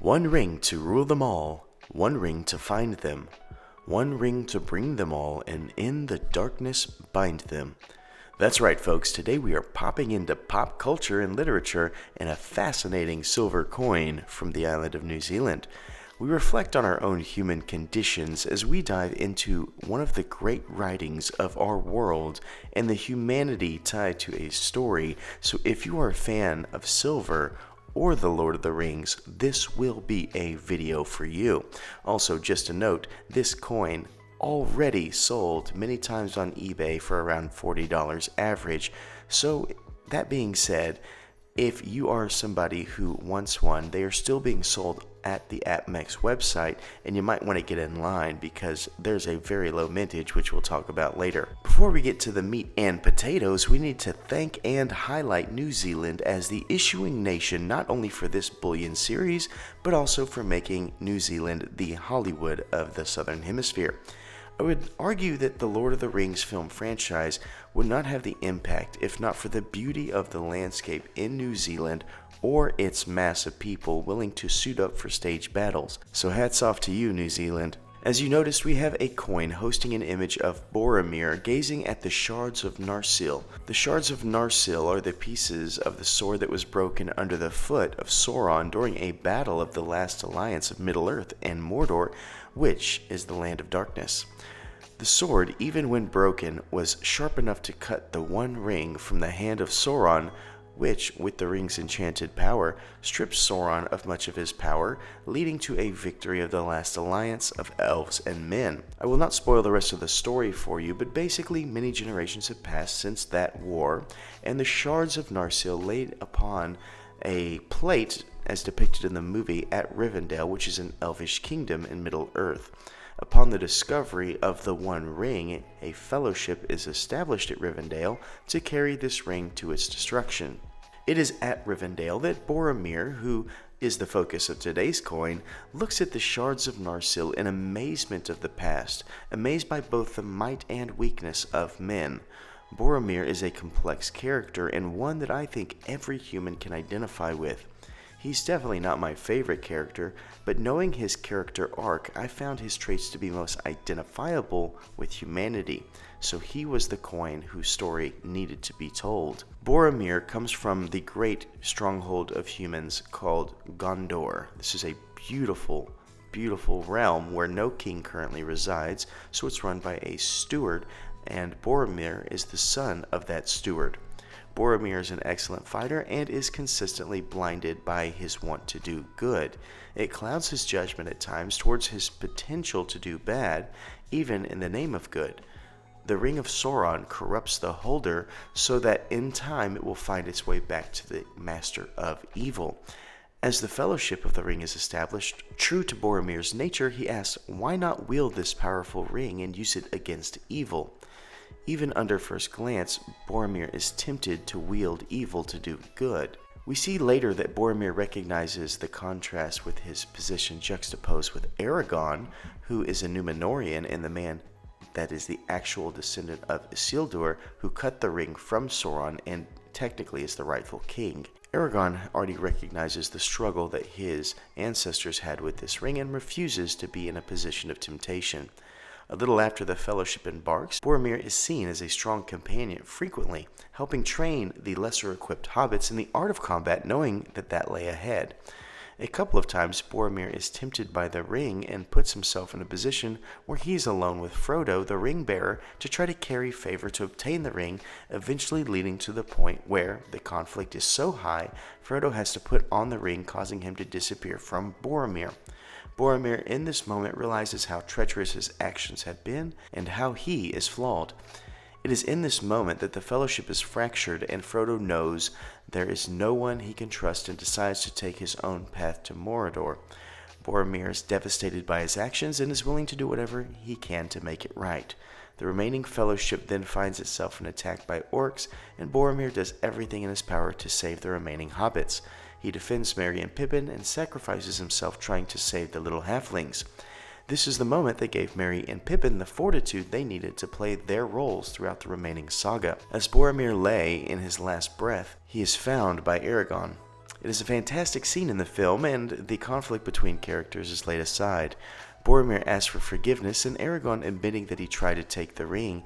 One ring to rule them all, one ring to find them, one ring to bring them all, and in the darkness bind them. That's right, folks. Today we are popping into pop culture and literature and a fascinating silver coin from the island of New Zealand. We reflect on our own human conditions as we dive into one of the great writings of our world and the humanity tied to a story. So if you are a fan of silver or The Lord of the Rings, this will be a video for you. Also, just a note, this coin already sold many times on eBay for around $40 average. So that being said, if you are somebody who wants one, they are still being sold at the APMEX website, and you might want to get in line because there's a very low mintage, which we'll talk about later. Before we get to the meat and potatoes, we need to thank and highlight New Zealand as the issuing nation, not only for this Bullion series, but also for making New Zealand the Hollywood of the Southern Hemisphere. I would argue that the Lord of the Rings film franchise would not have the impact if not for the beauty of the landscape in New Zealand or its mass of people willing to suit up for stage battles. So hats off to you, New Zealand. As you noticed, we have a coin hosting an image of Boromir gazing at the shards of Narsil. The shards of Narsil are the pieces of the sword that was broken under the foot of Sauron during a battle of the last alliance of Middle-earth and Mordor, which is the Land of Darkness. The sword, even when broken, was sharp enough to cut the One Ring from the hand of Sauron, which, with the ring's enchanted power, stripped Sauron of much of his power, leading to a victory of the last alliance of elves and men. I will not spoil the rest of the story for you, but basically many generations have passed since that war, and the shards of Narsil laid upon a plate, as depicted in the movie, at Rivendell, which is an elvish kingdom in Middle-earth. Upon the discovery of the One Ring, a fellowship is established at Rivendell to carry this ring to its destruction. It is at Rivendell that Boromir, who is the focus of today's coin, looks at the shards of Narsil in amazement of the past, amazed by both the might and weakness of men. Boromir is a complex character and one that I think every human can identify with. He's definitely not my favorite character, but knowing his character arc, I found his traits to be most identifiable with humanity, so he was the coin whose story needed to be told. Boromir comes from the great stronghold of humans called Gondor. This is a beautiful, beautiful realm where no king currently resides, so it's run by a steward, and Boromir is the son of that steward. Boromir is an excellent fighter and is consistently blinded by his want to do good. It clouds his judgment at times towards his potential to do bad, even in the name of good. The Ring of Sauron corrupts the holder so that in time it will find its way back to the Master of Evil. As the Fellowship of the Ring is established, true to Boromir's nature, he asks, why not wield this powerful ring and use it against evil? Even under first glance, Boromir is tempted to wield evil to do good. We see later that Boromir recognizes the contrast with his position juxtaposed with Aragorn, who is a Númenórean and the man that is the actual descendant of Isildur, who cut the ring from Sauron and technically is the rightful king. Aragorn already recognizes the struggle that his ancestors had with this ring and refuses to be in a position of temptation. A little after the Fellowship embarks, Boromir is seen as a strong companion, frequently helping train the lesser-equipped hobbits in the art of combat, knowing that that lay ahead. A couple of times, Boromir is tempted by the ring and puts himself in a position where he is alone with Frodo, the ring-bearer, to try to carry favor to obtain the ring, eventually leading to the point where the conflict is so high, Frodo has to put on the ring, causing him to disappear from Boromir. Boromir in this moment realizes how treacherous his actions have been and how he is flawed. It is in this moment that the Fellowship is fractured and Frodo knows there is no one he can trust and decides to take his own path to Mordor. Boromir is devastated by his actions and is willing to do whatever he can to make it right. The remaining Fellowship then finds itself attacked by orcs, and Boromir does everything in his power to save the remaining hobbits. He defends Merry and Pippin and sacrifices himself trying to save the little halflings. This is the moment that gave Merry and Pippin the fortitude they needed to play their roles throughout the remaining saga. As Boromir lay in his last breath, he is found by Aragorn. It is a fantastic scene in the film, and the conflict between characters is laid aside. Boromir asks for forgiveness, and Aragorn admitting that he tried to take the ring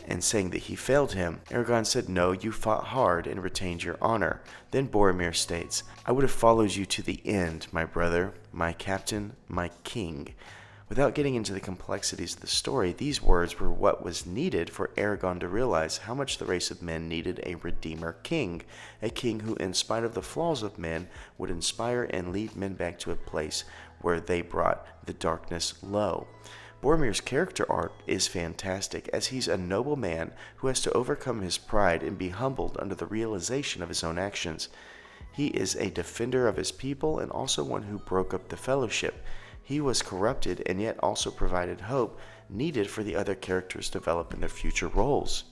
and saying that he failed him. Aragorn said, "No, you fought hard and retained your honor." Then Boromir states, "I would have followed you to the end, my brother, my captain, my king." Without getting into the complexities of the story, these words were what was needed for Aragorn to realize how much the race of men needed a Redeemer king, a king who, in spite of the flaws of men, would inspire and lead men back to a place where they brought the darkness low. Boromir's character arc is fantastic, as he's a noble man who has to overcome his pride and be humbled under the realization of his own actions. He is a defender of his people and also one who broke up the fellowship. He was corrupted and yet also provided hope needed for the other characters to develop in their future roles.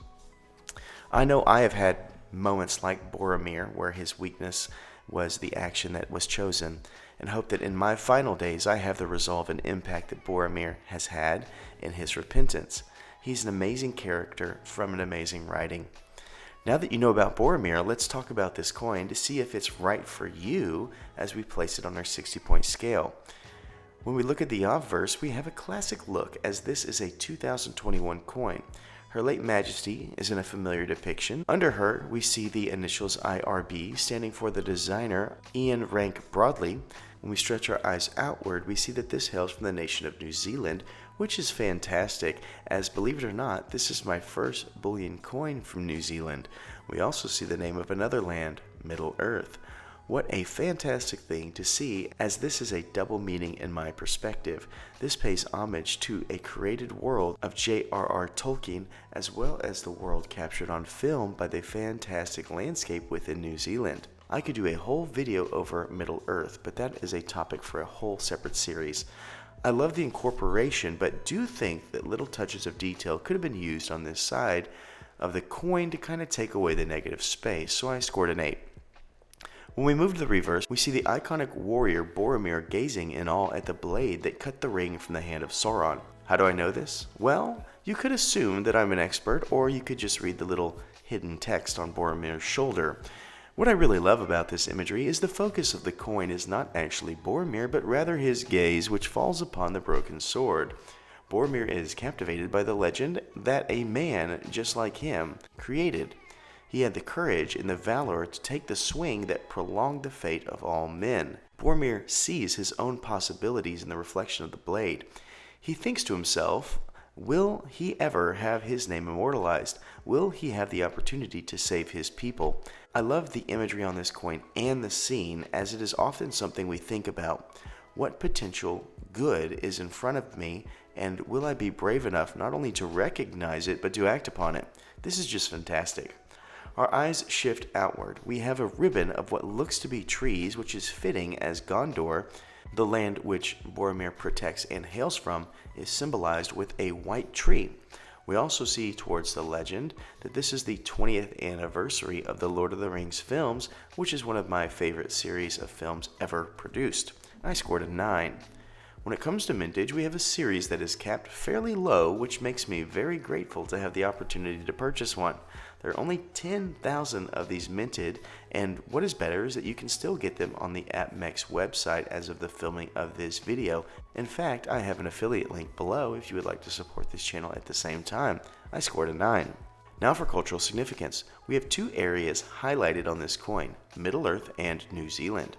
I know I have had moments like Boromir where his weakness was the action that was chosen, and hope that in my final days I have the resolve and impact that Boromir has had in his repentance. He's an amazing character from an amazing writing. Now that you know about Boromir, let's talk about this coin to see if it's right for you as we place it on our 60-point scale. When we look at the obverse, we have a classic look, as this is a 2021 coin. Her late majesty is in a familiar depiction. Under her, we see the initials IRB, standing for the designer Ian Rank Broadley. When we stretch our eyes outward, we see that this hails from the nation of New Zealand, which is fantastic, as believe it or not, this is my first bullion coin from New Zealand. We also see the name of another land, Middle Earth. What a fantastic thing to see, as this is a double meaning in my perspective. This pays homage to a created world of J.R.R. Tolkien, as well as the world captured on film by the fantastic landscape within New Zealand. I could do a whole video over Middle Earth, but that is a topic for a whole separate series. I love the incorporation, but do think that little touches of detail could have been used on this side of the coin to kind of take away the negative space, so I scored an 8. When we move to the reverse, we see the iconic warrior Boromir gazing in awe at the blade that cut the ring from the hand of Sauron. How do I know this? Well, you could assume that I'm an expert, or you could just read the little hidden text on Boromir's shoulder. What I really love about this imagery is the focus of the coin is not actually Boromir, but rather his gaze, which falls upon the broken sword. Boromir is captivated by the legend that a man just like him created. He had the courage and the valor to take the swing that prolonged the fate of all men. Boromir sees his own possibilities in the reflection of the blade. He thinks to himself, will he ever have his name immortalized? Will he have the opportunity to save his people? I love the imagery on this coin and the scene, as it is often something we think about. What potential good is in front of me, and will I be brave enough not only to recognize it, but to act upon it? This is just fantastic. Our eyes shift outward. We have a ribbon of what looks to be trees, which is fitting, as Gondor, the land which Boromir protects and hails from, is symbolized with a white tree. We also see towards the legend that this is the 20th anniversary of the Lord of the Rings films, which is one of my favorite series of films ever produced. I scored a 9. When it comes to Mintage, we have a series that is capped fairly low, which makes me very grateful to have the opportunity to purchase one. There are only 10,000 of these minted, and what is better is that you can still get them on the APMEX website as of the filming of this video. In fact, I have an affiliate link below if you would like to support this channel at the same time. I scored a 9. Now for cultural significance. We have two areas highlighted on this coin, Middle Earth and New Zealand.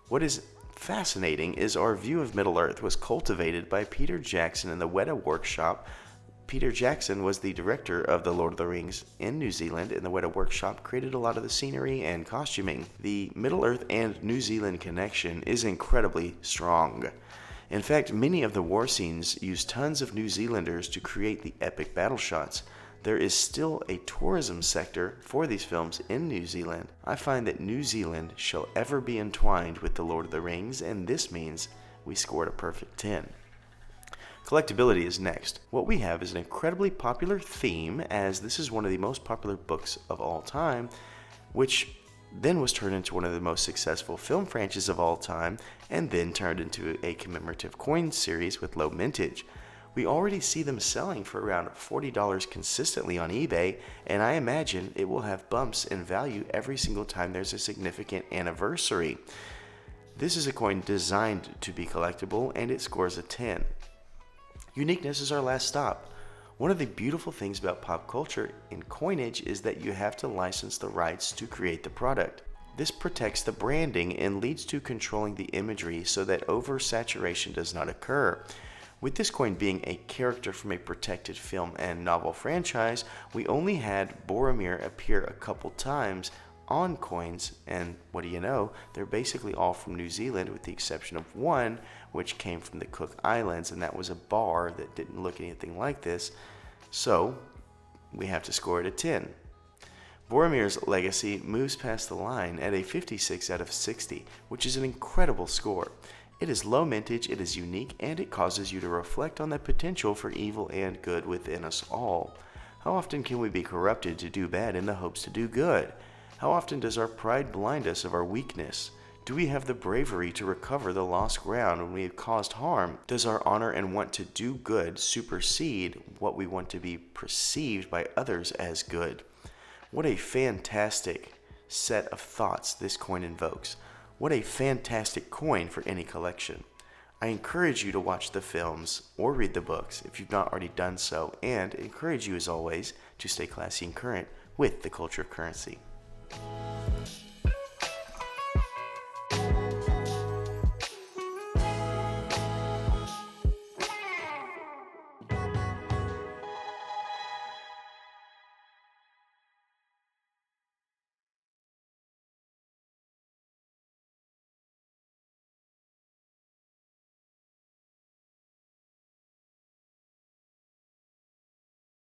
What is fascinating is our view of Middle Earth was cultivated by Peter Jackson in the Weta Workshop. Peter Jackson was the director of The Lord of the Rings in New Zealand, and the Weta Workshop created a lot of the scenery and costuming. The Middle Earth and New Zealand connection is incredibly strong. In fact, many of the war scenes use tons of New Zealanders to create the epic battle shots. There is still a tourism sector for these films in New Zealand. I find that New Zealand shall ever be entwined with The Lord of the Rings, and this means we scored a perfect 10. Collectibility is next. What we have is an incredibly popular theme, as this is one of the most popular books of all time, which then was turned into one of the most successful film franchises of all time, and then turned into a commemorative coin series with low mintage. We already see them selling for around $40 consistently on eBay, and I imagine it will have bumps in value every single time there's a significant anniversary. This is a coin designed to be collectible, and it scores a 10. Uniqueness is our last stop. One of the beautiful things about pop culture in coinage is that you have to license the rights to create the product. This protects the branding and leads to controlling the imagery so that oversaturation does not occur. With this coin being a character from a protected film and novel franchise, we only had Boromir appear a couple times on coins, and what do you know, they're basically all from New Zealand with the exception of one, which came from the Cook Islands, and that was a bar that didn't look anything like this, so we have to score it a 10. Boromir's legacy moves past the line at a 56 out of 60, which is an incredible score. It is low mintage, it is unique, and it causes you to reflect on the potential for evil and good within us all. How often can we be corrupted to do bad in the hopes to do good? How often does our pride blind us of our weakness? Do we have the bravery to recover the lost ground when we have caused harm? Does our honor and want to do good supersede what we want to be perceived by others as good? What a fantastic set of thoughts this coin invokes. What a fantastic coin for any collection. I encourage you to watch the films or read the books if you've not already done so, and encourage you as always to stay classy and current with the culture of currency.